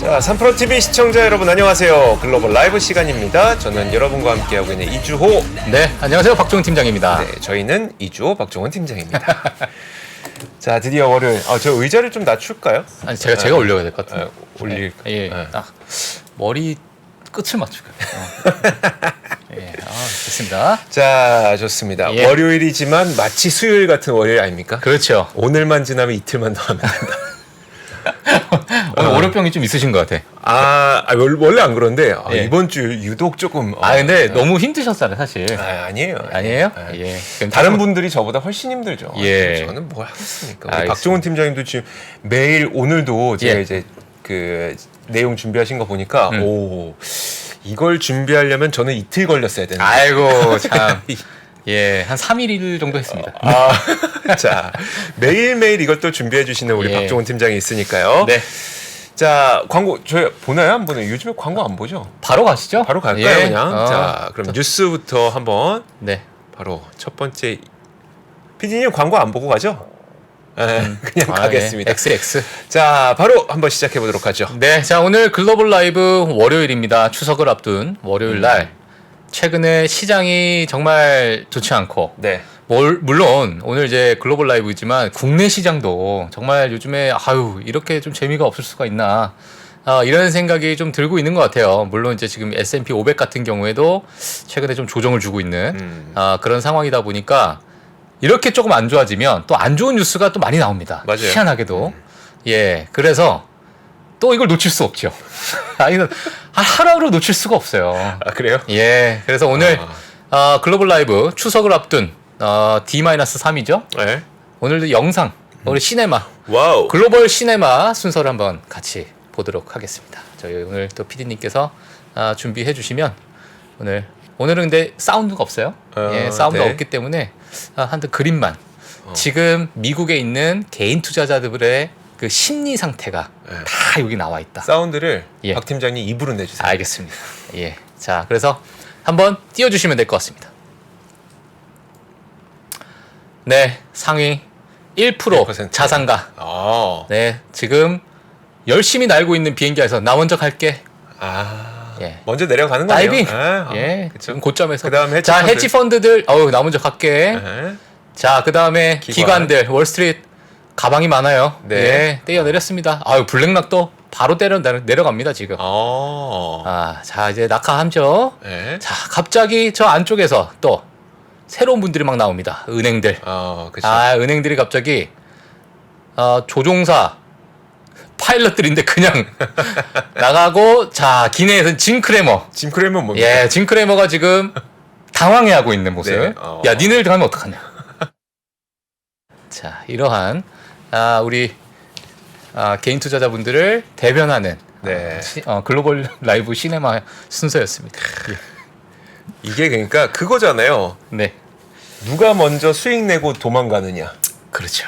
자, 3프로TV 시청자 여러분 안녕하세요. 글로벌 라이브 시간입니다. 저는 여러분과 함께하고 있는 이주호. 네, 안녕하세요. 박종훈 팀장입니다. 네, 저희는 이주호 박종훈 팀장입니다. 자, 드디어 월요일. 저 의자를 좀 낮출까요? 아니, 제가 올려야 될 것 같은데. 올릴. 예, 네. 딱 머리 끝을 맞추고. 예, 좋습니다. 자, 좋습니다. 예. 월요일이지만 마치 수요일 같은 월요일 아닙니까? 그렇죠. 오늘만 지나면 이틀만 더 하면 된다. 오늘 월요병이 좀 있으신 것 같아. 원래 안 그런데 예. 이번 주 유독 조금. 근데 너무 힘드셨잖아요, 사실. 아니에요. 아니에요? 예. 예. 그럼 다른 계속- 분들이 저보다 훨씬 힘들죠. 예. 저는 뭘 하겠습니까? 우리 알겠습니다. 박종훈 팀장님도 지금 매일 오늘도 제가 예. 이제 그 내용 준비하신 거 보니까 오, 이걸 준비하려면 저는 이틀 걸렸어야 되는데. 아이고, 참. 예, 한 3일 정도 했습니다. 자, 매일매일 이것도 준비해 주시는 우리 예. 박종훈 팀장이 있으니까요. 네. 자, 광고 저희 보나요? 안 보나요? 요즘에 광고 안 보죠? 바로 가시죠? 바로 갈까요, 예. 그냥? 자, 그럼 뉴스부터 한번 네. 바로 첫 번째. PD님 광고 안 보고 가죠? 그냥 가겠습니다. 예. XX. 자, 바로 한번 시작해 보도록 하죠. 네, 자 오늘 글로벌 라이브 월요일입니다. 추석을 앞둔 월요일 날 최근에 시장이 정말 좋지 않고 네. 물론 오늘 이제 글로벌 라이브이지만 국내 시장도 정말 요즘에 이렇게 좀 재미가 없을 수가 있나 이런 생각이 좀 들고 있는 것 같아요. 물론 이제 지금 S&P 500 같은 경우에도 최근에 좀 조정을 주고 있는 그런 상황이다 보니까 이렇게 조금 안 좋아지면 또 안 좋은 뉴스가 또 많이 나옵니다. 맞아요. 희한하게도. 예, 그래서 또 이걸 놓칠 수 없죠. 이건 하루하루 놓칠 수가 없어요. 그래요? 예, 그래서 오늘 글로벌 라이브 추석을 앞둔 D-3이죠. 네. 오늘도 영상, 우리 시네마, 와우. 글로벌 시네마 순서를 한번 같이 보도록 하겠습니다. 저희 오늘 또 PD님께서 준비해 주시면 오늘은 근데 사운드가 없어요. 예, 사운드가 네. 없기 때문에 한편 그림만. 지금 미국에 있는 개인 투자자들의 그 심리 상태가 다 여기 나와 있다. 사운드를 예. 박 팀장님 입으로 내주세요. 알겠습니다. 예, 자 그래서 한번 띄워주시면 될 것 같습니다. 네, 상위 1% 1%. 자산가. 아. 네, 지금 열심히 날고 있는 비행기에서 나 먼저 갈게. 예. 먼저 내려가는 거네요. 다이빙. 예. 지금 고점에서. 그다음 자, 헤지펀드. 헤지펀드들. 나 먼저 갈게. 네. 자, 그 다음에 기관들. 월스트리트 가방이 많아요. 네. 네, 떼어 내렸습니다. 블랙락도 바로 내려갑니다 지금. 자 이제 낙하함죠. 네. 자, 갑자기 저 안쪽에서 또 새로운 분들이 막 나옵니다. 은행들. 그렇죠. 은행들이 갑자기 조종사 파일럿들인데 그냥 나가고, 자 기내에서는 짐 크레머. 짐 크레머는 뭡니까? 예, 짐 크레머가 지금 당황해하고 있는 모습. 네. 야, 니네들 가면 어떡하냐. 자, 이러한 우리 개인 투자자분들을 대변하는 네. 글로벌 라이브 시네마 순서였습니다. 예. 이게 그러니까 그거잖아요. 네, 누가 먼저 수익 내고 도망가느냐. 그렇죠.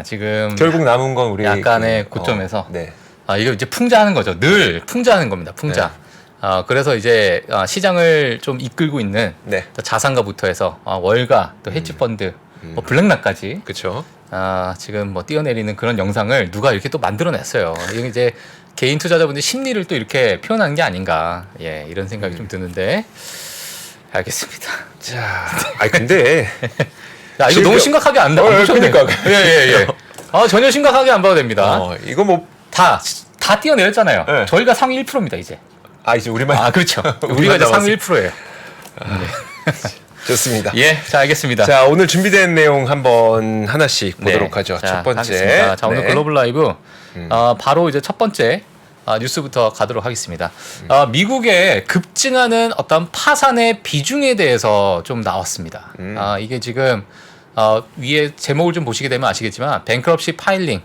지금 결국 남은 건 우리 약간의 고점에서 네. 이거 이제 풍자하는 거죠. 늘 풍자하는 겁니다. 풍자. 그래서 이제 시장을 좀 이끌고 있는 네. 자산가부터 해서 월가, 또 헤지펀드, 블랙락까지 그렇죠. 지금 뛰어내리는 그런 영상을 누가 이렇게 또 만들어냈어요. 이게 이제 개인 투자자분들 심리를 또 이렇게 표현하는 게 아닌가, 이런 생각이 좀 드는데. 알겠습니다. 자, 근데 이거 지금 너무 심각하게 안 보셔도 돼요. 그러니까. 예. 전혀 심각하게 안 봐도 됩니다. 이거 뭐 다 뛰어내렸잖아요. 네. 저희가 상위 1%입니다 이제. 이제 우리만 그렇죠. 우리가 이제 상위 1%예요. 좋습니다. 예, 자 알겠습니다. 자, 오늘 준비된 내용 한번 하나씩 보도록 하죠. 자, 첫 번째. 하겠습니다. 자, 오늘 네. 글로벌 라이브 바로 이제 첫 번째 뉴스부터 가도록 하겠습니다. 미국의 급증하는 어떤 파산의 비중에 대해서 좀 나왔습니다. 이게 지금 위에 제목을 좀 보시게 되면 아시겠지만 뱅크럽시 파일링이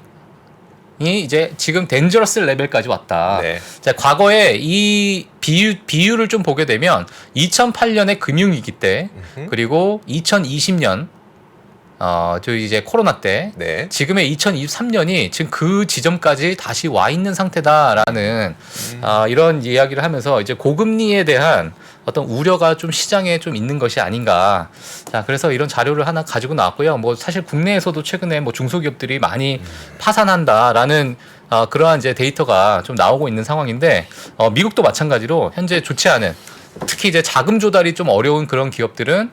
이제 지금 덴저러스 레벨까지 왔다. 네. 자, 과거에 이 비율을 좀 보게 되면 2008년의 금융위기 때 그리고 2020년 저 이제 코로나 때 네. 지금의 2023년이 지금 그 지점까지 다시 와 있는 상태다라는 이런 이야기를 하면서 이제 고금리에 대한 어떤 우려가 좀 시장에 좀 있는 것이 아닌가. 자, 그래서 이런 자료를 하나 가지고 나왔고요. 뭐 사실 국내에서도 최근에 뭐 중소기업들이 많이 파산한다라는 그러한 이제 데이터가 좀 나오고 있는 상황인데 미국도 마찬가지로 현재 좋지 않은 특히 이제 자금 조달이 좀 어려운 그런 기업들은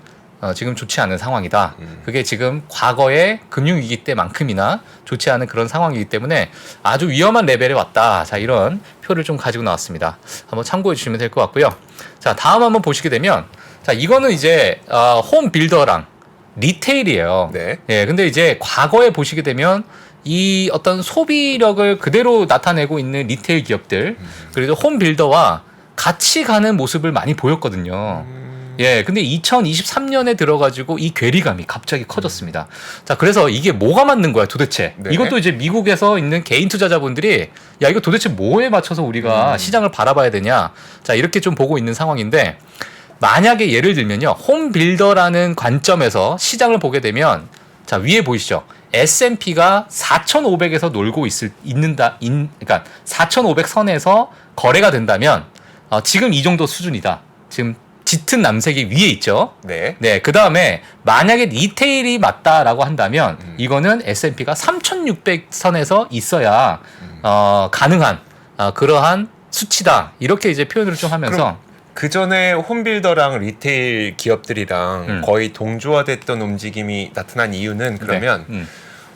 지금 좋지 않은 상황이다. 그게 지금 과거의 금융위기 때만큼이나 좋지 않은 그런 상황이기 때문에 아주 위험한 레벨에 왔다. 자, 이런 표를 좀 가지고 나왔습니다. 한번 참고해 주시면 될 것 같고요. 자, 다음 한번 보시게 되면 자, 이거는 이제 홈 빌더랑 리테일이에요. 네. 예, 근데 이제 과거에 보시게 되면 이 어떤 소비력을 그대로 나타내고 있는 리테일 기업들 그리고 홈 빌더와 같이 가는 모습을 많이 보였거든요. 예, 근데 2023년에 들어가지고 이 괴리감이 갑자기 커졌습니다. 자, 그래서 이게 뭐가 맞는 거야, 도대체? 네. 이것도 이제 미국에서 있는 개인 투자자분들이 야, 이거 도대체 뭐에 맞춰서 우리가 시장을 바라봐야 되냐? 자, 이렇게 좀 보고 있는 상황인데 만약에 예를 들면요, 홈 빌더라는 관점에서 시장을 보게 되면 자, 위에 보이시죠? S&P가 4,500에서 놀고 그러니까 4,500 선에서 거래가 된다면 지금 이 정도 수준이다. 지금 짙은 남색이 위에 있죠. 네. 네, 그 다음에 만약에 리테일이 맞다라고 한다면 이거는 S&P가 3,600 선에서 있어야 가능한 그러한 수치다. 이렇게 이제 표현을 좀 하면서 그 전에 홈빌더랑 리테일 기업들이랑 거의 동조화됐던 움직임이 나타난 이유는 그러면 네.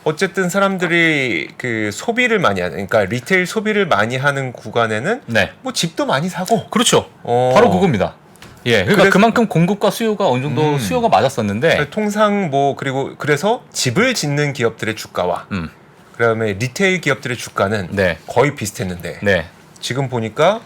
어쨌든 사람들이 그 소비를 많이 하는, 그러니까 리테일 소비를 많이 하는 구간에는 네, 뭐 집도 많이 사고. 그렇죠. 바로 그겁니다. 예, 그러니까 그만큼 공급과 수요가 어느 정도 수요가 맞았었는데 통상 뭐 그리고 그래서 집을 짓는 기업들의 주가와 그다음에 리테일 기업들의 주가는 네, 거의 비슷했는데 네, 지금 보니까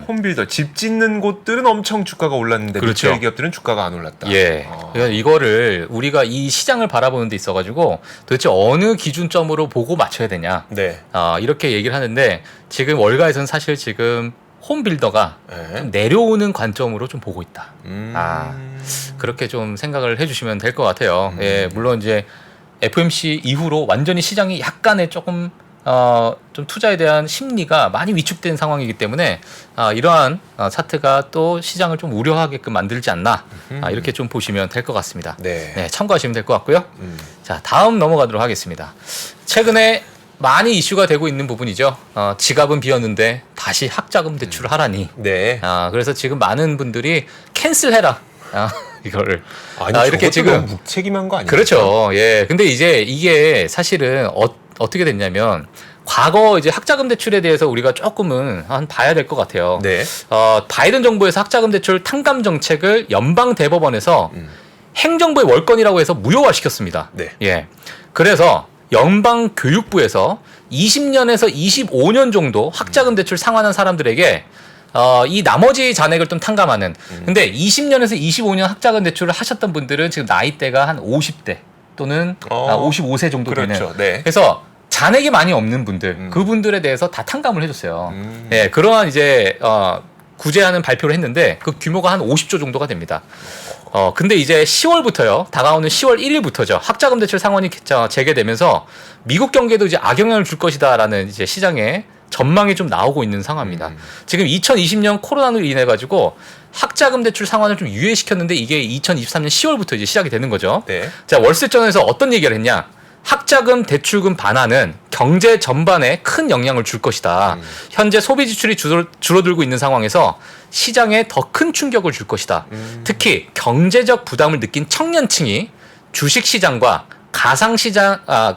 홈빌더 집 짓는 곳들은 엄청 주가가 올랐는데 그렇죠. 리테일 기업들은 주가가 안 올랐다. 예. 그러니까 이거를 우리가 이 시장을 바라보는 데 있어가지고 도대체 어느 기준점으로 보고 맞춰야 되냐. 네. 이렇게 얘기를 하는데 지금 월가에서는 사실 지금 홈빌더가 네. 좀 내려오는 관점으로 좀 보고 있다. 음. 그렇게 좀 생각을 해주시면 될 것 같아요. 예, 물론 이제 FOMC 이후로 완전히 시장이 약간의 조금 좀 투자에 대한 심리가 많이 위축된 상황이기 때문에 이러한 차트가 또 시장을 좀 우려하게끔 만들지 않나 이렇게 좀 보시면 될 것 같습니다. 네. 네, 참고하시면 될 것 같고요. 자, 다음 넘어가도록 하겠습니다. 최근에 많이 이슈가 되고 있는 부분이죠. 지갑은 비었는데 다시 학자금 대출을 하라니. 네. 그래서 지금 많은 분들이 캔슬해라. 이거를 아니 이렇게 지금 너무 무책임한 거 아니에요? 그렇죠. 예. 근데 이제 이게 사실은 어떻게 됐냐면 과거 이제 학자금 대출에 대해서 우리가 조금은 봐야 될 것 같아요. 네. 바이든 정부에서 학자금 대출 탕감 정책을 연방 대법원에서 행정부의 월권이라고 해서 무효화시켰습니다. 네. 예. 그래서 연방 교육부에서 20년에서 25년 정도 학자금 대출 상환한 사람들에게 이 나머지 잔액을 좀 탕감하는. 근데 20년에서 25년 학자금 대출을 하셨던 분들은 지금 나이대가 한 50대 또는 55세 정도 되는. 그렇죠. 네. 그래서 잔액이 많이 없는 분들, 그분들에 대해서 다 탕감을 해줬어요. 예, 그러한 이제 구제하는 발표를 했는데 그 규모가 한 50조 정도가 됩니다. 근데 이제 10월부터요. 다가오는 10월 1일부터죠. 학자금 대출 상환이 재개되면서 미국 경제에도 이제 악영향을 줄 것이다라는 이제 시장에 전망이 좀 나오고 있는 상황입니다. 지금 2020년 코로나로 인해 가지고 학자금 대출 상환을 좀 유예시켰는데 이게 2023년 10월부터 이제 시작이 되는 거죠. 네. 자, 월스트리트저널에서 어떤 얘기를 했냐? 학자금 대출금 반환은 경제 전반에 큰 영향을 줄 것이다. 현재 소비 지출이 줄어들고 있는 상황에서 시장에 더 큰 충격을 줄 것이다. 특히 경제적 부담을 느낀 청년층이 주식시장과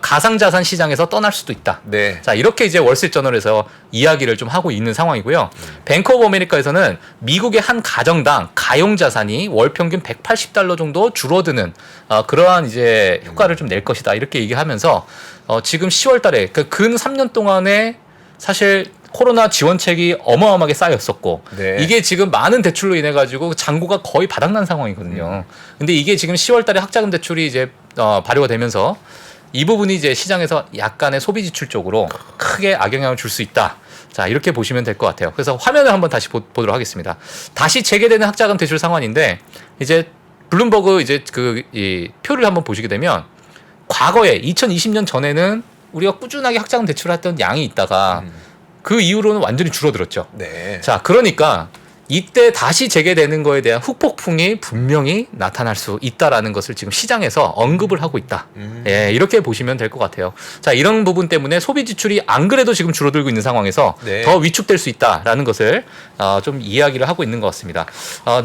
가상자산 시장에서 떠날 수도 있다. 네. 자, 이렇게 이제 월스트리트저널에서 이야기를 좀 하고 있는 상황이고요. 뱅크 오브 아메리카에서는 미국의 한 가정당 가용 자산이 월 평균 $180 정도 줄어드는 그러한 이제 효과를 좀 낼 것이다. 이렇게 얘기하면서 지금 10월 달에 근 3년 동안에 사실 코로나 지원책이 어마어마하게 쌓였었고 네. 이게 지금 많은 대출로 인해 가지고 잔고가 거의 바닥난 상황이거든요. 근데 이게 지금 10월 달에 학자금 대출이 이제 발효가 되면서 이 부분이 이제 시장에서 약간의 소비 지출 쪽으로 크게 악영향을 줄 수 있다. 자, 이렇게 보시면 될 것 같아요. 그래서 화면을 한번 다시 보도록 하겠습니다. 다시 재개되는 학자금 대출 상환인데 이제 블룸버그 이제 이 표를 한번 보시게 되면 과거에 2020년 전에는 우리가 꾸준하게 학자금 대출을 했던 양이 있다가 그 이후로는 완전히 줄어들었죠. 네. 자, 그러니까 이때 다시 재개되는 거에 대한 후폭풍이 분명히 나타날 수 있다라는 것을 지금 시장에서 언급을 하고 있다. 예, 이렇게 보시면 될 것 같아요. 자, 이런 부분 때문에 소비 지출이 안 그래도 지금 줄어들고 있는 상황에서 네. 더 위축될 수 있다라는 것을 좀 이야기를 하고 있는 것 같습니다.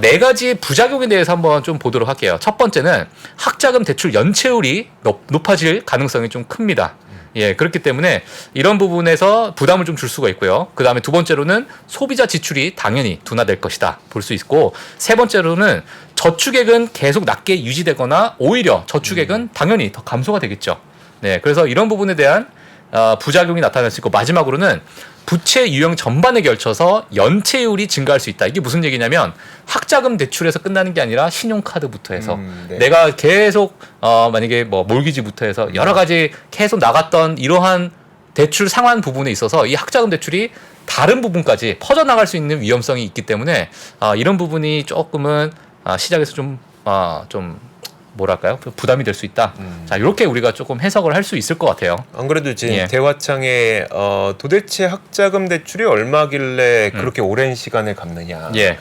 네 가지 부작용에 대해서 한번 좀 보도록 할게요. 첫 번째는 학자금 대출 연체율이 높아질 가능성이 좀 큽니다. 예, 그렇기 때문에 이런 부분에서 부담을 좀 줄 수가 있고요. 그 다음에 두 번째로는 소비자 지출이 당연히 둔화될 것이다 볼 수 있고, 세 번째로는 저축액은 계속 낮게 유지되거나 오히려 저축액은 당연히 더 감소가 되겠죠. 네, 그래서 이런 부분에 대한 부작용이 나타날 수 있고, 마지막으로는 부채 유형 전반에 걸쳐서 연체율이 증가할 수 있다. 이게 무슨 얘기냐면 학자금 대출에서 끝나는 게 아니라 신용카드부터 해서 네. 내가 계속 만약에 뭐 몰기지부터 해서 여러 가지 계속 나갔던 이러한 대출 상환 부분에 있어서 이 학자금 대출이 다른 부분까지 퍼져나갈 수 있는 위험성이 있기 때문에 이런 부분이 조금은 시장에서 좀 뭐랄까요? 부담이 될 수 있다. 자, 이렇게 우리가 조금 해석을 할 수 있을 것 같아요. 안 그래도 지금 예. 대화창에 도대체 학자금 대출이 얼마길래 그렇게 오랜 시간을 갚느냐. 예,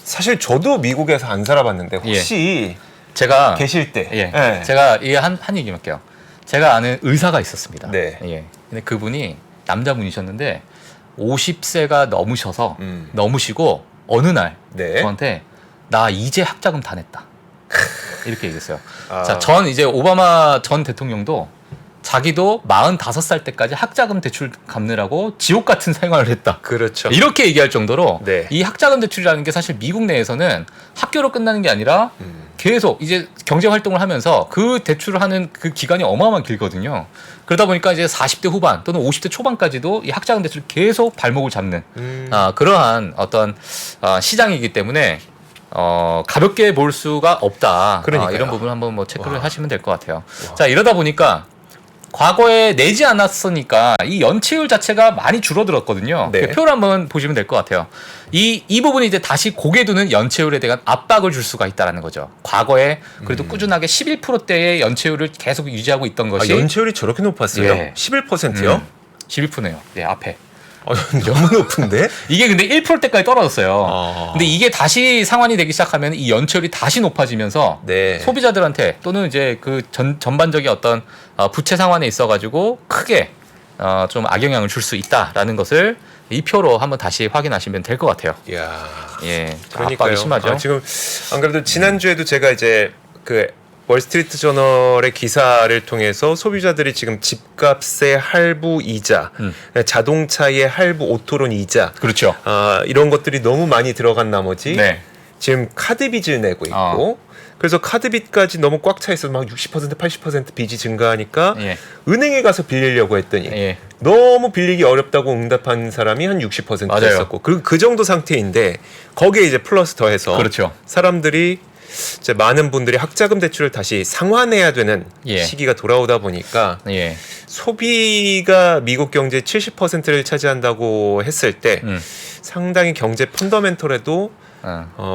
사실 저도 미국에서 안 살아봤는데 혹시 제가 계실 때, 예, 예. 제가 이게 한 얘기 할게요. 제가 아는 의사가 있었습니다. 네. 예, 근데 그분이 남자분이셨는데 50세가 넘으시고 어느 날 네. 저한테 나 이제 학자금 다 냈다. 이렇게 얘기했어요. 아. 자, 전 이제 오바마 전 대통령도 자기도 45살 때까지 학자금 대출 갚느라고 지옥 같은 생활을 했다. 그렇죠. 이렇게 얘기할 정도로 네. 이 학자금 대출이라는 게 사실 미국 내에서는 학교로 끝나는 게 아니라 계속 이제 경제 활동을 하면서 그 대출을 하는 그 기간이 어마어마하게 길거든요. 그러다 보니까 이제 40대 후반 또는 50대 초반까지도 이 학자금 대출 계속 발목을 잡는 그러한 어떤 시장이기 때문에 가볍게 볼 수가 없다. 그러니까요. 이런 부분 한번 뭐 체크를 하시면 될 것 같아요. 자, 이러다 보니까 과거에 내지 않았으니까 이 연체율 자체가 많이 줄어들었거든요. 네. 그 표를 한번 보시면 될 것 같아요. 이 부분이 이제 다시 고개 두는 연체율에 대한 압박을 줄 수가 있다는 거죠. 과거에 그래도 꾸준하게 11%대의 연체율을 계속 유지하고 있던 것이 연체율이 저렇게 높았어요? 예. 11%요? 11%네요. 네, 앞에. 너무 높은데? 이게 근데 1%대까지 떨어졌어요. 아. 근데 이게 다시 상환이 되기 시작하면 이 연체율이 다시 높아지면서 네. 소비자들한테 또는 이제 그 전반적인 어떤 부채 상환에 있어가지고 크게 좀 악영향을 줄 수 있다라는 것을 이 표로 한번 다시 확인하시면 될 것 같아요. 이야. 예, 그러니까요. 압박이 심하죠. 지금 안 그래도 지난주에도 제가 이제 그 월스트리트 저널의 기사를 통해서 소비자들이 지금 집값의 할부 이자, 자동차의 할부 오토론 이자, 그렇죠. 이런 것들이 너무 많이 들어간 나머지 네. 지금 카드 빚을 내고 있고 그래서 카드 빚까지 너무 꽉 차 있어서 막 60% 80% 빚이 증가하니까 예. 은행에 가서 빌리려고 했더니 예. 너무 빌리기 어렵다고 응답한 사람이 한 60%였었고 그 정도 상태인데 거기에 이제 플러스 더해서 그렇죠. 사람들이 이제 많은 분들이 학자금 대출을 다시 상환해야 되는 예. 시기가 돌아오다 보니까 예. 소비가 미국 경제의 70%를 차지한다고 했을 때 상당히 경제 펀더멘털에도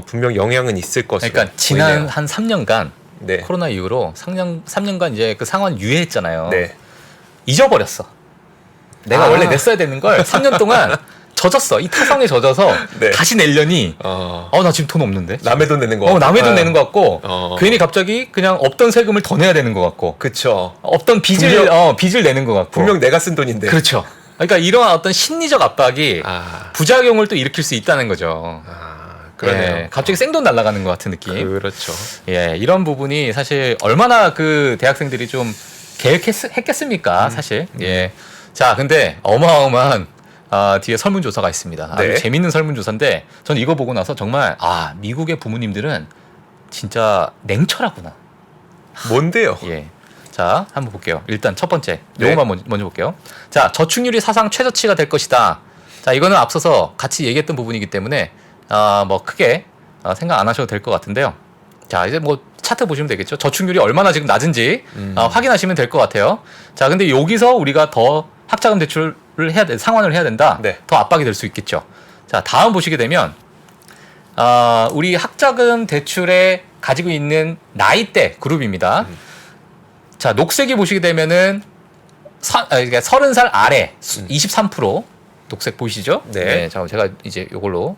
분명 영향은 있을 것으로 그러니까 지난 보이네요. 한 3년간 네. 코로나 이후로 3년간 이제 그 상환 유예했잖아요. 네. 잊어버렸어. 내가 원래 냈어야 되는 걸 3년 동안 젖었어. 이 타성에 젖어서 네. 다시 내려니 나 지금 돈 없는데. 남의 돈 내는 거. 남의 돈 내는 것 같고 괜히 그 갑자기 그냥 없던 세금을 더 내야 되는 것 같고 그쵸. 없던 빚을 빚을 내는 것 같고 분명 내가 쓴 돈인데. 그렇죠. 그러니까 이러한 어떤 심리적 압박이 부작용을 또 일으킬 수 있다는 거죠. 그러네요. 예, 갑자기 생돈 날아가는 것 같은 느낌. 그렇죠. 예, 이런 부분이 사실 얼마나 그 대학생들이 좀 계획했겠습니까, 사실. 예. 자, 근데 어마어마한 뒤에 설문조사가 있습니다. 아주 네. 재밌는 설문조사인데 저는 이거 보고 나서 정말 미국의 부모님들은 진짜 냉철하구나. 뭔데요? 예. 자, 한번 볼게요. 일단 첫 번째, 네. 요거만 먼저 볼게요. 자, 저축률이 사상 최저치가 될 것이다. 자, 이거는 앞서서 같이 얘기했던 부분이기 때문에 뭐 크게 생각 안 하셔도 될 것 같은데요. 자, 이제 뭐 차트 보시면 되겠죠. 저축률이 얼마나 지금 낮은지 확인하시면 될 것 같아요. 자, 근데 여기서 우리가 더 학자금 대출을 상환을 해야 된다. 네. 더 압박이 될 수 있겠죠. 자, 다음 보시게 되면 우리 학자금 대출에 가지고 있는 나이대 그룹입니다. 자, 녹색이 보시게 되면은 그러니까 30살 아래 23% 녹색 보이시죠? 네. 자, 제가 이제 요걸로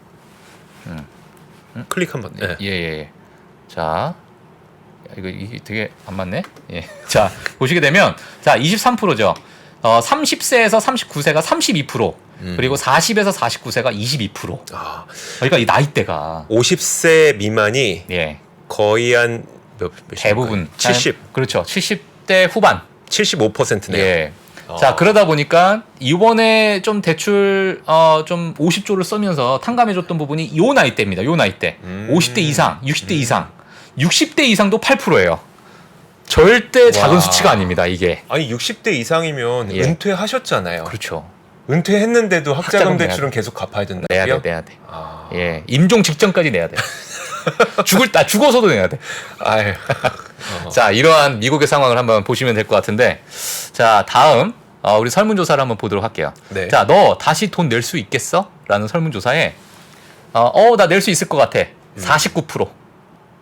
클릭 한번. 네. 예. 자, 이게 되게 안 맞네. 예. 자, 보시게 되면 자, 23%죠. 30세에서 39세가 32%, 그리고 40에서 49세가 22%. 아, 그러니까 이 나이대가 50세 미만이 예. 거의 한 대부분 70, 그렇죠. 70대 후반. 75%네요. 예. 자, 그러다 보니까 이번에 좀 대출 좀 50조를 쓰면서 탕감해줬던 부분이 요 나이대입니다. 요 나이대. 50대 이상, 60대 이상. 60대 이상도 8%예요. 절대 작은 와. 수치가 아닙니다, 이게. 아니 60대 이상이면 예. 은퇴하셨잖아요. 그렇죠. 은퇴했는데도 학자금 학자금 내야 대출은 돼. 계속 갚아야 된다고요? 내야 돼. 아, 예. 임종 직전까지 내야 돼. 죽어서도 내야 돼. 아유. 자, 이러한 미국의 상황을 한번 보시면 될 것 같은데, 자, 다음 우리 설문조사를 한번 보도록 할게요. 네. 자, 너 다시 돈 낼 수 있겠어? 라는 설문조사에 나 낼 수 있을 것 같아. 49%.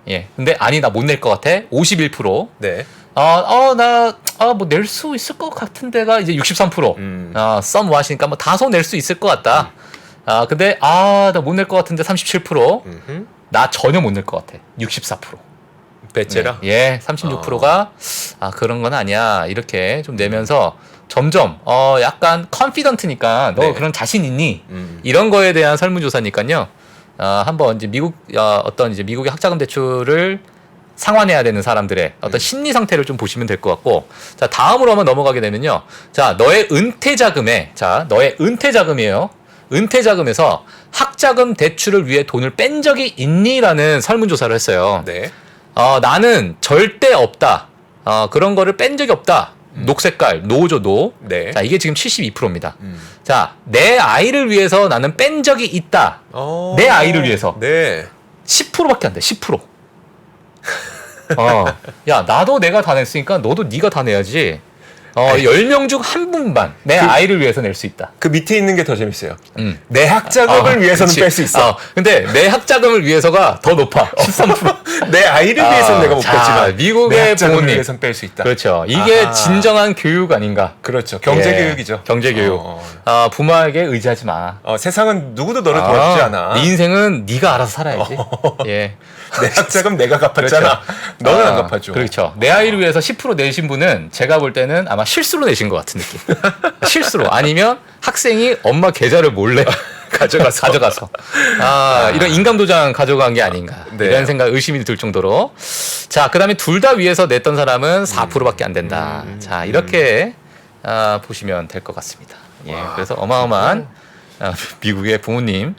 예. 근데 아니, 나 못 낼 것 같아. 51%. 네. 뭐 낼 수 있을 것 같은데가 이제 63%. 썸 하시니까 뭐 다소 낼 수 있을 것 같다. 근데 나 못 낼 것 같은데 37%. 나 전혀 못 낼 것 같아. 64%. 배째라. 예, 36%가 그런 건 아니야. 이렇게 좀 내면서 점점 약간 컨피던트니까 너 네. 그런 자신 있니? 이런 거에 대한 설문조사니까요. 한번 이제 어떤 이제 미국의 학자금 대출을 상환해야 되는 사람들의 어떤 심리 상태를 좀 보시면 될 것 같고, 자, 다음으로 한번 넘어가게 되면요. 자, 너의 은퇴 자금이에요. 은퇴 자금에서 학자금 대출을 위해 돈을 뺀 적이 있니?라는 설문조사를 했어요. 네. 나는 절대 없다. 그런 거를 뺀 적이 없다. 녹색깔, 노죠, 노. 네. 자, 이게 지금 72%입니다. 자, 내 아이를 위해서 나는 뺀 적이 있다. 내 아이를 위해서. 네. 10%밖에 안 돼, 10%. 야, 나도 내가 다 냈으니까 너도 네가 다 내야지. 10명 중 한 분만 내 아이를 위해서 낼 수 있다. 그 밑에 있는 게 더 재밌어요. 내 학자금을 위해서는 그치. 뺄 수 있어. 근데 내 학자금을 위해서가 더 높아. 13%. 내 아이를 위해서는 내가 못 자, 뺐지만 미국의 내 학자금을 부모님. 위해서는 뺄 수 있다. 그렇죠. 이게 아하. 진정한 교육 아닌가. 그렇죠. 경제 예, 교육이죠. 경제 교육. 부모에게 의지하지 마. 세상은 누구도 너를 도와주지 않아. 네 인생은 네가 알아서 살아야지. 예. 내 학자금 내가 갚았잖아. 그렇죠. 너는 안 갚아줘. 그렇죠. 내 아이를 위해서 10% 내신 분은 제가 볼 때는 아마 실수로 내신 것 같은 느낌. 실수로. 아니면 학생이 엄마 계좌를 몰래 가져가서. 이런 인감도장 가져간 게 아닌가. 네. 이런 생각, 의심이 들 정도로. 자, 그 다음에 둘 다 위해서 냈던 사람은 4%밖에 안 된다. 자, 이렇게 보시면 될 것 같습니다. 예. 그래서 어마어마한 미국의 부모님을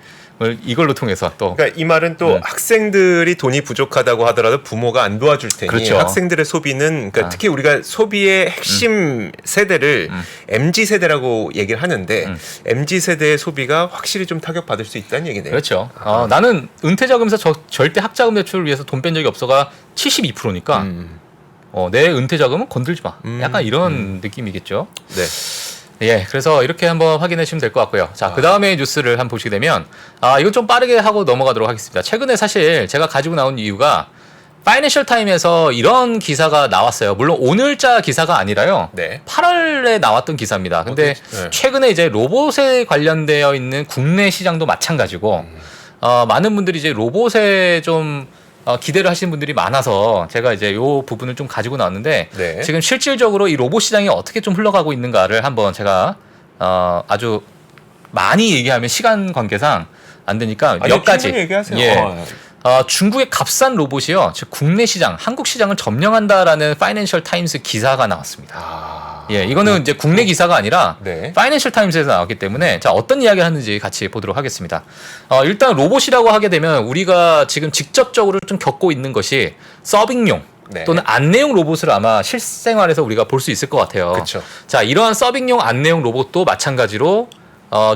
이걸로 통해서 또. 그러니까 이 말은 또 학생들이 돈이 부족하다고 하더라도 부모가 안 도와줄 테니 그렇죠. 학생들의 소비는 그러니까 특히 우리가 소비의 핵심 세대를 MZ 세대라고 얘기를 하는데 MZ 세대의 소비가 확실히 좀 타격받을 수 있다는 얘기네요. 그렇죠. 나는 은퇴자금에서 절대 학자금 대출을 위해서 돈 뺀 적이 없어가 72%니까 내 은퇴자금은 건들지 마. 약간 이런 느낌이겠죠. 네. 예, 그래서 이렇게 한번 확인해 주시면 될 것 같고요. 자, 그 다음에 뉴스를 한번 보시게 되면, 이거 좀 빠르게 하고 넘어가도록 하겠습니다. 최근에 사실 제가 가지고 나온 이유가, 파이낸셜 타임에서 이런 기사가 나왔어요. 물론 오늘자 기사가 아니라요. 네. 8월에 나왔던 기사입니다. 근데 네. 최근에 이제 로봇에 관련되어 있는 국내 시장도 마찬가지고, 많은 분들이 이제 로봇에 좀 기대를 하시는 분들이 많아서 제가 이제 요 부분을 좀 가지고 나왔는데 네. 지금 실질적으로 이 로봇 시장이 어떻게 좀 흘러가고 있는가를 한번 제가 아주 많이 얘기하면 시간 관계상 안 되니까 몇 가지. 얘기하세요. 예. 중국의 값싼 로봇이요, 즉 국내 시장, 한국 시장을 점령한다라는 파이낸셜 타임스 기사가 나왔습니다. 예, 이거는 이제 국내 기사가 아니라 네. 파이낸셜 타임스에서 나왔기 때문에 자, 어떤 이야기를 하는지 같이 보도록 하겠습니다. 일단 로봇이라고 하게 되면 우리가 지금 직접적으로 좀 겪고 있는 것이 서빙용 네. 또는 안내용 로봇을 아마 실생활에서 우리가 볼 수 있을 것 같아요. 그렇죠. 자, 이러한 서빙용 안내용 로봇도 마찬가지로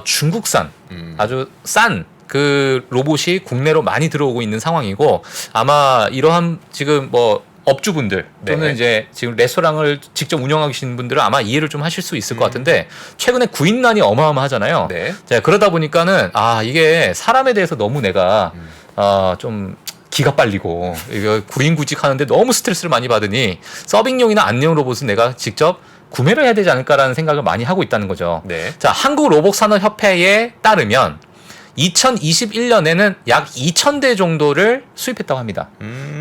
중국산 아주 싼 그 로봇이 국내로 많이 들어오고 있는 상황이고, 아마 이러한 지금 뭐 업주분들 또는 네. 이제 지금 레스토랑을 직접 운영하시는 분들은 아마 이해를 좀 하실 수 있을 것 같은데, 최근에 구인난이 어마어마하잖아요. 네. 자, 그러다 보니까는 이게 사람에 대해서 너무 내가 좀 기가 빨리고 이거 구인구직 하는데 너무 스트레스를 많이 받으니 서빙용이나 안내용 로봇은 내가 직접 구매를 해야 되지 않을까라는 생각을 많이 하고 있다는 거죠. 네. 자, 한국 로봇산업협회에 따르면 2021년에는 약 2,000대 정도를 수입했다고 합니다.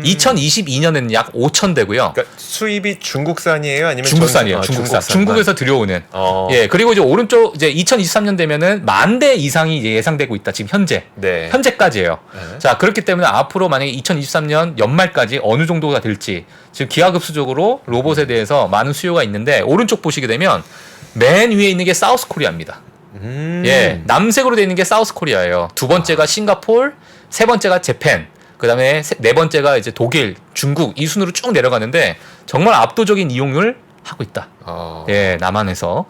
2022년에는 약 5,000대고요. 그러니까 수입이 중국산이에요, 아니면 중국산이에요. 중국산. 중국에서 들여오는. 예. 그리고 이제 오른쪽 이제 2023년 되면은 10,000대 이상이 이제 예상되고 있다. 지금 현재. 네. 현재까지예요. 네. 자, 그렇기 때문에 앞으로 만약에 2023년 연말까지 어느 정도가 될지 지금 기하급수적으로 로봇에 대해서 많은 수요가 있는데 오른쪽 보시게 되면 맨 위에 있는 게 사우스 코리아입니다. 예, 남색으로 되어 있는 게 사우스 코리아예요. 두 번째가 싱가폴, 세 번째가 재팬, 그 다음에 네 번째가 이제 독일, 중국 이 순으로 쭉 내려가는데 정말 압도적인 이용률 하고 있다. 예, 남한에서.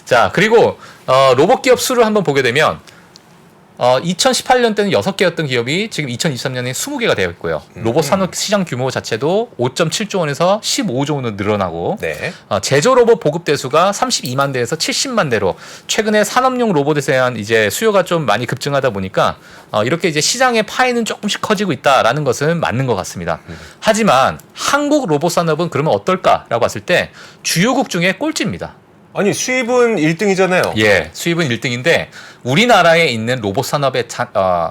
자, 그리고 로봇 기업 수를 한번 보게 되면 2018년 때는 6개였던 기업이 지금 2023년에 20개가 되어 있고요. 로봇 산업 시장 규모 자체도 5.7조 원에서 15조 원으로 늘어나고 네. 제조 로봇 보급 대수가 32만 대에서 70만 대로 최근에 산업용 로봇에 대한 이제 수요가 좀 많이 급증하다 보니까 이렇게 이제 시장의 파이는 조금씩 커지고 있다라는 것은 맞는 것 같습니다. 하지만 한국 로봇 산업은 그러면 어떨까라고 봤을 때 주요국 중에 꼴찌입니다. 아니 수입은 1등이잖아요. 예, 수입은 1등인데 우리나라에 있는 로봇 산업의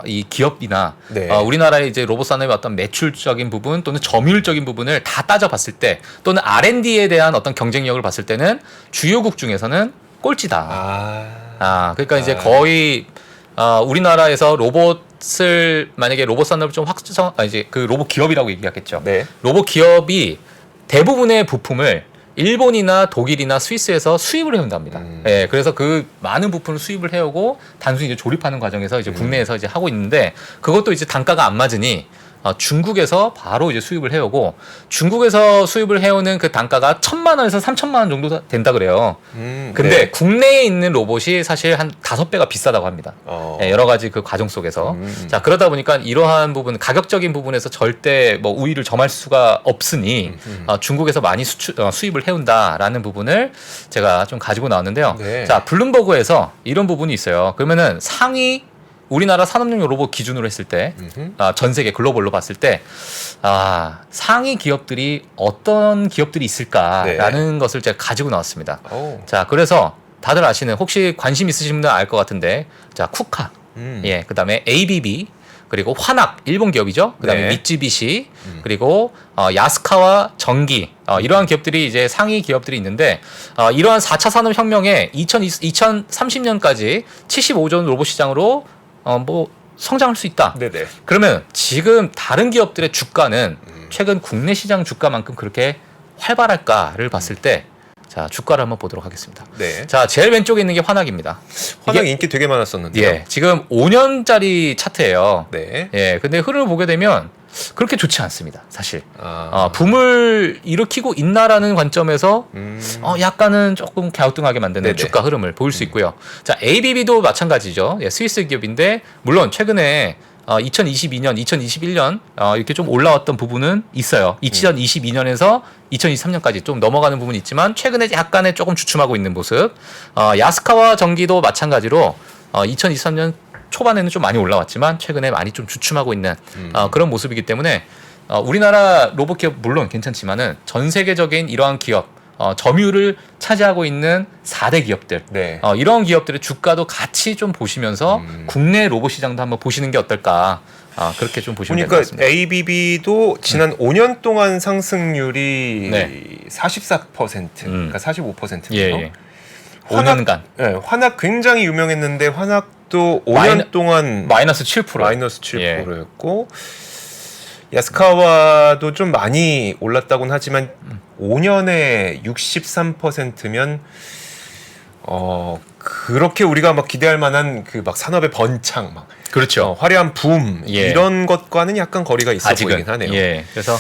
이 기업이나 네. 우리나라의 이제 로봇 산업의 어떤 매출적인 부분 또는 점유율적인 부분을 다 따져봤을 때 또는 R&D에 대한 어떤 경쟁력을 봤을 때는 주요국 중에서는 꼴찌다. 그러니까 이제 거의 우리나라에서 로봇을 만약에 로봇 산업을 좀 이제 그 로봇 기업이라고 얘기하겠죠. 네. 로봇 기업이 대부분의 부품을 일본이나 독일이나 스위스에서 수입을 해온답니다. 예, 그래서 그 많은 부품을 수입을 해오고 단순히 이제 조립하는 과정에서 이제 국내에서 이제 하고 있는데 그것도 이제 단가가 안 맞으니 중국에서 바로 이제 수입을 해오고 중국에서 수입을 해오는 그 단가가 1,000만 원에서 3,000만 원 정도 된다 그래요. 근데 네. 국내에 있는 로봇이 사실 한 5배가 비싸다고 합니다. 예, 여러 가지 그 과정 속에서. 자, 그러다 보니까 이러한 부분, 가격적인 부분에서 절대 뭐 우위를 점할 수가 없으니 중국에서 많이 수입을 해온다라는 부분을 제가 좀 가지고 나왔는데요. 네. 자, 블룸버그에서 이런 부분이 있어요. 그러면은 상위 우리나라 산업용 로봇 기준으로 했을 때, 전 세계 글로벌로 봤을 때, 상위 기업들이 어떤 기업들이 있을까라는 것을 제가 가지고 나왔습니다. 자, 그래서 다들 아시는, 혹시 관심 있으신 분들은 알 것 같은데, 자, 쿠카, 예, 그 다음에 ABB, 그리고 환학, 일본 기업이죠. 그 다음에 네. 미쯔비시, 그리고 야스카와 전기, 이러한 기업들이 이제 상위 기업들이 있는데, 이러한 4차 산업혁명에 2030년까지 75조 원 로봇 시장으로 뭐 성장할 수 있다. 네네. 그러면 지금 다른 기업들의 주가는 최근 국내 시장 주가만큼 그렇게 활발할까를 봤을 때, 자, 주가를 한번 보도록 하겠습니다. 네. 자, 제일 왼쪽에 있는 게 환학입니다. 환학 이게- 인기 되게 많았었는데요. 예, 지금 5년짜리 차트예요. 네. 예, 근데 흐름을 보게 되면 그렇게 좋지 않습니다, 사실. 아. 붐을 일으키고 있나라는 관점에서 약간은 조금 갸우뚱하게 만드는 네네. 주가 흐름을 보일 수 있고요. 자, ABB도 마찬가지죠. 예, 스위스 기업인데 물론 최근에 2022년, 2021년 이렇게 좀 올라왔던 부분은 있어요. 2022년에서 2023년까지 좀 넘어가는 부분이 있지만 최근에 약간의 조금 주춤하고 있는 모습. 야스카와 전기도 마찬가지로 2023년 초반에는 좀 많이 올라왔지만 최근에 많이 좀 주춤하고 있는 그런 모습이기 때문에 우리나라 로봇 기업 물론 괜찮지만은 전 세계적인 이러한 기업 점유율을 차지하고 있는 4대 기업들 네. 이런 기업들의 주가도 같이 좀 보시면서 국내 로봇 시장도 한번 보시는 게 어떨까 그렇게 좀 보시면 될 것 보니까 같습니다. ABB도 지난 5년 동안 상승률이 네. 44%, 그러니까 45%거든요. 예. 5년간 환학 굉장히 유명했는데 환학도 5년 동안 마이너스 7%. 마이너스 7%였고 야스카와도 좀 많이 올랐다고는 하지만 5년에 63%면 그렇게 우리가 막 기대할 만한 그 막 산업의 번창 막 그렇죠. 화려한 붐 예. 이런 것과는 약간 거리가 있어 아직은 보이긴 하네요. 예. 그래서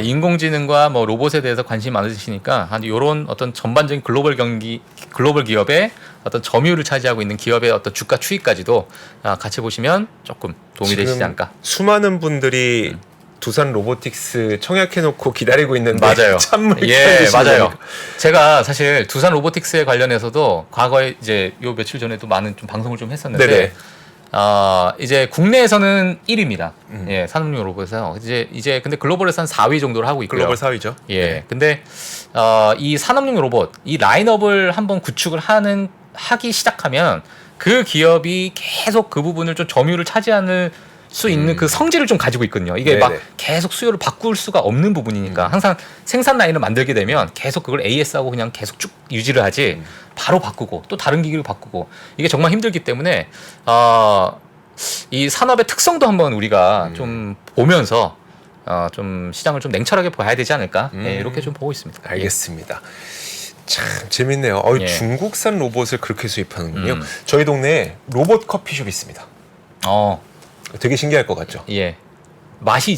인공지능과 뭐 로봇에 대해서 관심이 많으시니까 한 이런 어떤 전반적인 글로벌 기업의 어떤 점유율을 차지하고 있는 기업의 어떤 주가 추이까지도 같이 보시면 조금 도움이 되시지 지금 않을까. 수많은 분들이 두산 로보틱스 청약해놓고 기다리고 있는데 맞아요. 찬물 예, 켜주시는 맞아요. 거니까. 제가 사실 두산 로보틱스에 관련해서도 과거에 이제 요 며칠 전에도 많은 좀 방송을 좀 했었는데 네네. 이제 국내에서는 1위입니다. 예, 산업용 로봇에서 이제 근데 글로벌에서 한 4위 정도를 하고 있고요. 글로벌 4위죠. 예. 근데 이 산업용 로봇 이 라인업을 한번 구축을 하기 시작하면 그 기업이 계속 그 부분을 좀 점유율을 차지하는 수 있는 그 성질을 좀 가지고 있거든요. 이게 네네. 막 계속 수요를 바꿀 수가 없는 부분이니까 항상 생산 라인을 만들게 되면 계속 그걸 AS하고 그냥 계속 쭉 유지를 하지 바로 바꾸고 또 다른 기기를 바꾸고 이게 정말 힘들기 때문에 이 산업의 특성도 한번 우리가 좀 보면서 좀 시장을 좀 냉철하게 봐야 되지 않을까 네, 이렇게 좀 보고 있습니다. 알겠습니다. 참 재밌네요. 예. 중국산 로봇을 그렇게 수입하는군요. 저희 동네에 로봇 커피숍이 있습니다. 되게 신기할 것 같죠? 예. 맛이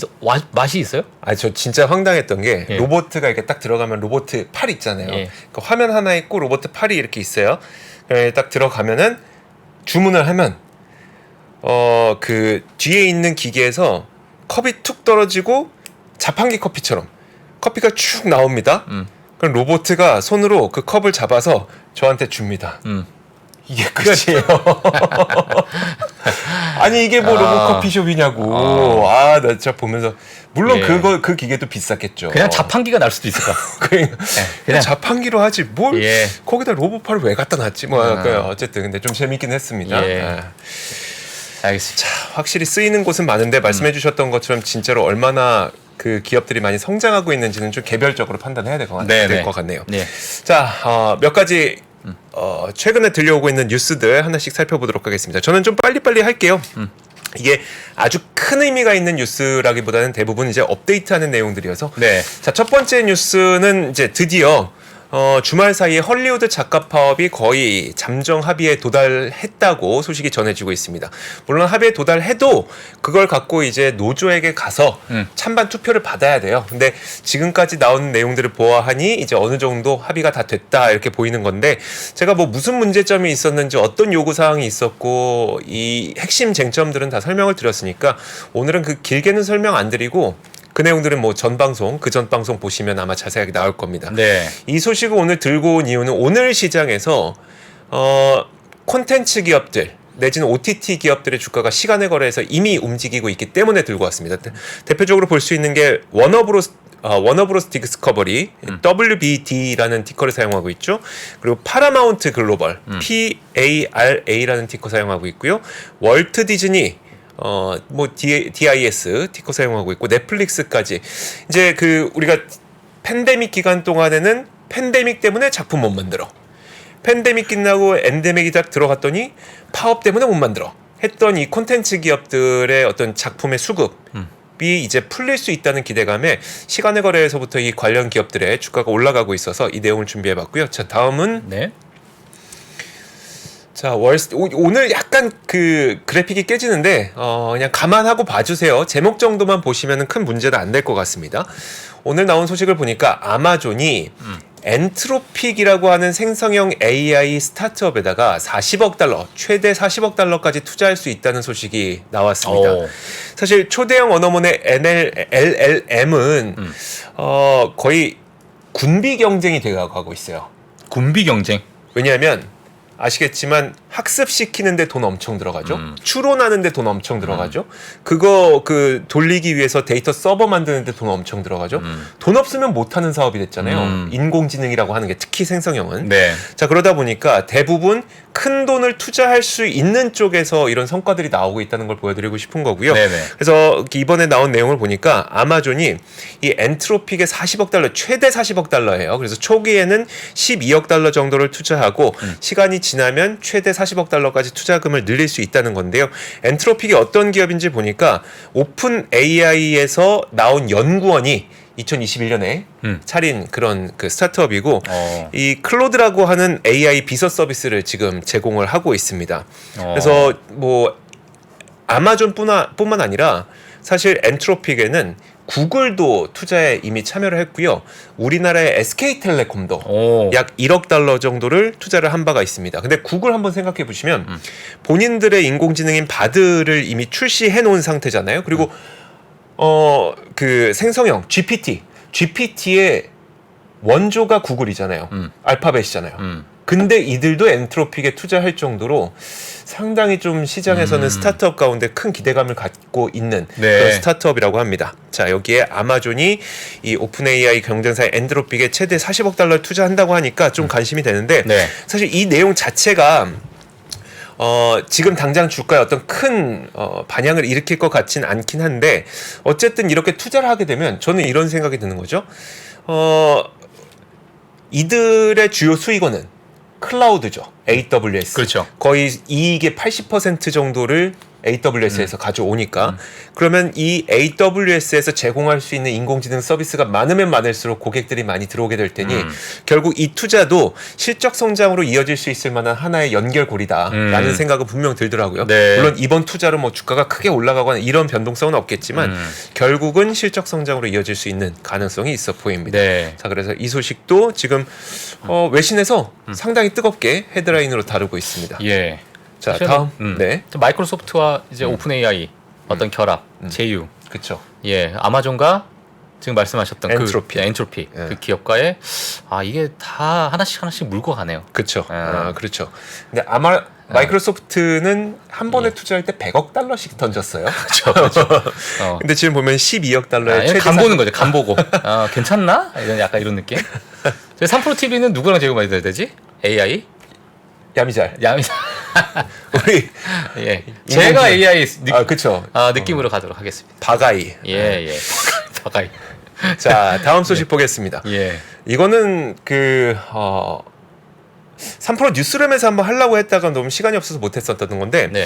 있어요? 저 진짜 황당했던 게 예. 로봇가 이렇게 딱 들어가면 로봇 팔 있잖아요. 예. 그 화면 하나 있고 로봇 팔이 이렇게 있어요. 딱 들어가면은 주문을 하면 그 뒤에 있는 기계에서 컵이 툭 떨어지고 자판기 커피처럼 커피가 쭉 나옵니다. 그럼 로봇가 손으로 그 컵을 잡아서 저한테 줍니다. 이게 끝이에요. 아니 이게 뭐 로봇 커피숍이냐고. 나 진짜 보면서 물론 예. 그 기계도 비쌌겠죠. 그냥 자판기가 날 수도 있을 것 같아요. 그냥 자판기로 하지 뭘 예. 거기다 로봇팔을 왜 갖다 놨지 뭐 어쨌든 근데 좀 재밌긴 했습니다. 예. 알겠습니다. 확실히 쓰이는 곳은 많은데 말씀해주셨던 것처럼 진짜로 얼마나 그 기업들이 많이 성장하고 있는지는 좀 개별적으로 판단해야 될 것 같네요. 네. 자, 몇 가지 최근에 들려오고 있는 뉴스들 하나씩 살펴보도록 하겠습니다. 저는 좀 빨리빨리 할게요. 이게 아주 큰 의미가 있는 뉴스라기보다는 대부분 이제 업데이트하는 내용들이어서. 네. 자, 첫 번째 뉴스는 이제 드디어 주말 사이에 헐리우드 작가 파업이 거의 잠정 합의에 도달했다고 소식이 전해지고 있습니다. 물론 합의에 도달해도 그걸 갖고 이제 노조에게 가서 찬반 투표를 받아야 돼요. 근데 지금까지 나온 내용들을 보아하니 이제 어느 정도 합의가 다 됐다 이렇게 보이는 건데 제가 뭐 무슨 문제점이 있었는지 어떤 요구 사항이 있었고 이 핵심 쟁점들은 다 설명을 드렸으니까 오늘은 그 길게는 설명 안 드리고 그 내용들은 뭐 전 방송, 그 전 방송 보시면 아마 자세하게 나올 겁니다. 네. 이 소식을 오늘 들고 온 이유는 오늘 시장에서 콘텐츠 기업들 내지는 OTT 기업들의 주가가 시간의 거래에서 이미 움직이고 있기 때문에 들고 왔습니다. 대표적으로 볼 수 있는 게 워너브로스 디스커버리 WBD라는 티커를 사용하고 있죠. 그리고 파라마운트 글로벌 PARA라는 티커 사용하고 있고요. 월트 디즈니 DIS 티커 사용하고 있고 넷플릭스까지 이제 그 우리가 팬데믹 기간 동안에는 팬데믹 때문에 작품 못 만들어. 팬데믹 끝나고 엔데믹이 딱 들어갔더니 파업 때문에 못 만들어. 했던 이 콘텐츠 기업들의 어떤 작품의 수급이 이제 풀릴 수 있다는 기대감에 시간의 거래에서부터 이 관련 기업들의 주가가 올라가고 있어서 이 내용을 준비해봤고요. 자, 다음은 네. 자, 오늘 약간 그 그래픽이 깨지는데 그냥 감안하고 봐주세요. 제목 정도만 보시면 큰 문제는 안 될 것 같습니다. 오늘 나온 소식을 보니까 아마존이 엔트로픽이라고 하는 생성형 AI 스타트업에다가 40억 달러, 최대 40억 달러까지 투자할 수 있다는 소식이 나왔습니다. 사실 초대형 언어모델 LLM은 거의 군비 경쟁이 되어가고 있어요. 군비 경쟁. 왜냐하면 아시겠지만 학습시키는데 돈 엄청 들어가죠. 추론하는데 돈 엄청 들어가죠. 그거 그 돌리기 위해서 데이터 서버 만드는데 돈 엄청 들어가죠. 돈 없으면 못하는 사업이 됐잖아요. 인공지능이라고 하는 게 특히 생성형은. 네. 자, 그러다 보니까 대부분 큰 돈을 투자할 수 있는 쪽에서 이런 성과들이 나오고 있다는 걸 보여드리고 싶은 거고요. 네네. 그래서 이번에 나온 내용을 보니까 아마존이 이 엔트로픽의 40억 달러, 최대 40억 달러예요. 그래서 초기에는 12억 달러 정도를 투자하고 시간이 지나면 최대 40억 달러까지 투자금을 늘릴 수 있다는 건데요. 엔트로픽이 어떤 기업인지 보니까 오픈 AI에서 나온 연구원이 2021년에 차린 그런 그 스타트업이고 이 클로드라고 하는 AI 비서 서비스를 지금 제공을 하고 있습니다. 그래서 뭐 아마존뿐만 아니라 사실 엔트로픽에는 구글도 투자에 이미 참여를 했고요. 우리나라의 SK텔레콤도 약 1억 달러 정도를 투자를 한 바가 있습니다. 근데 구글 한번 생각해 보시면 본인들의 인공지능인 바드를 이미 출시해 놓은 상태잖아요. 그리고 그 생성형 GPT의 원조가 구글이잖아요. 알파벳이잖아요. 근데 이들도 엔트로픽에 투자할 정도로 상당히 좀 시장에서는 스타트업 가운데 큰 기대감을 갖고 있는 그런 스타트업이라고 합니다. 자, 여기에 아마존이 이 오픈 AI 경쟁사의 엔트로픽에 최대 40억 달러를 투자한다고 하니까 좀 관심이 되는데 사실 이 내용 자체가 지금 당장 주가에 어떤 큰 반향을 일으킬 것 같진 않긴 한데 어쨌든 이렇게 투자를 하게 되면 저는 이런 생각이 드는 거죠. 이들의 주요 수익원은 클라우드죠. AWS. 그렇죠. 거의 이익의 80% 정도를 AWS에서 가져오니까 그러면 이 AWS에서 제공할 수 있는 인공지능 서비스가 많으면 많을수록 고객들이 많이 들어오게 될 테니 결국 이 투자도 실적 성장으로 이어질 수 있을 만한 하나의 연결고리다라는 생각은 분명 들더라고요. 네. 물론 이번 투자로 뭐 주가가 크게 올라가거나 이런 변동성은 없겠지만 결국은 실적 성장으로 이어질 수 있는 가능성이 있어 보입니다. 네. 자, 그래서 이 소식도 지금 외신에서 상당히 뜨겁게 헤드라인으로 다루고 있습니다. 예. 자, 사실은, 다음. 네. 마이크로소프트와 이제 오픈 AI 어떤 결합, 제휴. 그렇죠. 예. 아마존과 지금 말씀하셨던 엔트로피. 엔트로피 예. 그 기업과의 이게 다 하나씩 물고 가네요. 그렇죠. 아. 그렇죠. 근데 아마 마이크로소프트는 한 번에 투자할 때 100억 달러씩 던졌어요. 그렇죠. 근데 지금 보면 12억 달러의 최대 간 보는 거죠. 간 보고. 괜찮나? 약간 이런 느낌. 저희 3프로 TV는 누구랑 제휴 많이 돼야 되지? AI? 야미잘. 우리 예. 제가 AI 그렇죠. 느낌으로 가도록 하겠습니다. 바가이. 예. 바가이. 자, 다음 소식 보겠습니다. 예. 이거는 3프로 뉴스룸에서 한번 하려고 했다가 너무 시간이 없어서 못했었던 건데 네.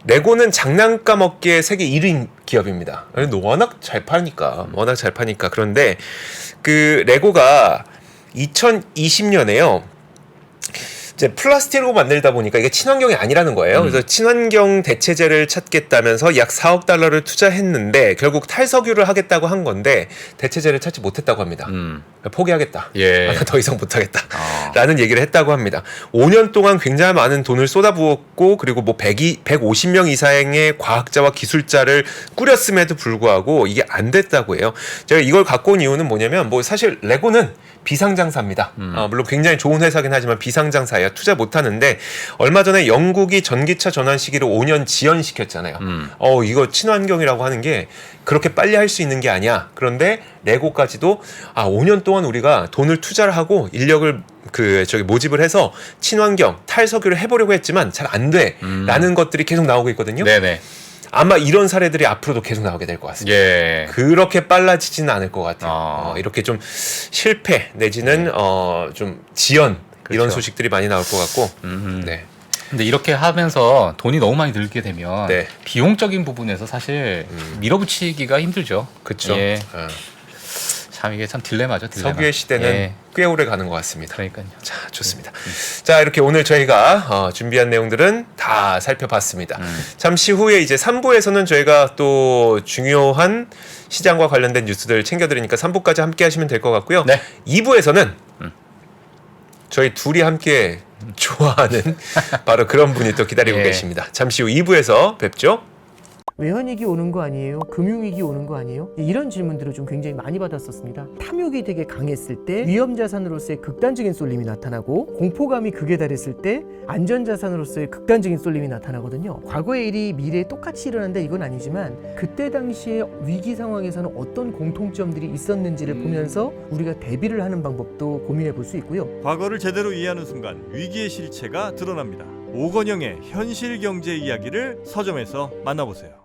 레고는 장난감 업계 세계 1위 기업입니다. 워낙 잘 파니까 그런데 그 레고가 2020년에요. 이제 플라스틱으로 만들다 보니까 이게 친환경이 아니라는 거예요. 그래서 친환경 대체제를 찾겠다면서 약 4억 달러를 투자했는데 결국 탈석유를 하겠다고 한 건데 대체제를 찾지 못했다고 합니다. 포기하겠다. 예. 더 이상 못하겠다. 라는 얘기를 했다고 합니다. 5년 동안 굉장히 많은 돈을 쏟아부었고 그리고 뭐 150명 이상의 과학자와 기술자를 꾸렸음에도 불구하고 이게 안 됐다고 해요. 제가 이걸 갖고 온 이유는 뭐냐면 뭐 사실 레고는 비상장사입니다. 물론 굉장히 좋은 회사긴 하지만 비상장사예요. 투자 못하는데 얼마 전에 영국이 전기차 전환 시기를 5년 지연시켰잖아요. 이거 친환경이라고 하는 게 그렇게 빨리 할 수 있는 게 아니야. 그런데 레고까지도 5년 동안 우리가 돈을 투자를 하고 인력을 모집을 해서 친환경, 탈석유를 해보려고 했지만 잘 안 돼. 라는 것들이 계속 나오고 있거든요. 네네. 아마 이런 사례들이 앞으로도 계속 나오게 될 것 같습니다. 예. 그렇게 빨라지지는 않을 것 같아요. 이렇게 좀 실패 내지는 좀 지연 이런 그렇죠. 소식들이 많이 나올 것 같고. 네. 근데 이렇게 하면서 돈이 너무 많이 들게 되면 네. 비용적인 부분에서 사실 밀어붙이기가 힘들죠. 그렇죠. 예. 참 이게 참 딜레마죠. 석유의 시대는 예. 꽤 오래 가는 것 같습니다. 그러니까요. 자, 좋습니다. 자, 이렇게 오늘 저희가 준비한 내용들은 다 살펴봤습니다. 잠시 후에 이제 3부에서는 저희가 또 중요한 시장과 관련된 뉴스들 챙겨드리니까 3부까지 함께 하시면 될 것 같고요. 네. 2부에서는 저희 둘이 함께 좋아하는 바로 그런 분이 또 기다리고 예. 계십니다. 잠시 후 2부에서 뵙죠. 외환위기 오는 거 아니에요? 금융위기 오는 거 아니에요? 이런 질문들을 좀 굉장히 많이 받았었습니다. 탐욕이 되게 강했을 때 위험자산으로서의 극단적인 쏠림이 나타나고 공포감이 극에 달했을 때 안전자산으로서의 극단적인 쏠림이 나타나거든요. 과거의 일이 미래에 똑같이 일어난다 이건 아니지만 그때 당시에 위기 상황에서는 어떤 공통점들이 있었는지를 보면서 우리가 대비를 하는 방법도 고민해 볼 수 있고요. 과거를 제대로 이해하는 순간 위기의 실체가 드러납니다. 오건영의 현실 경제 이야기를 서점에서 만나보세요.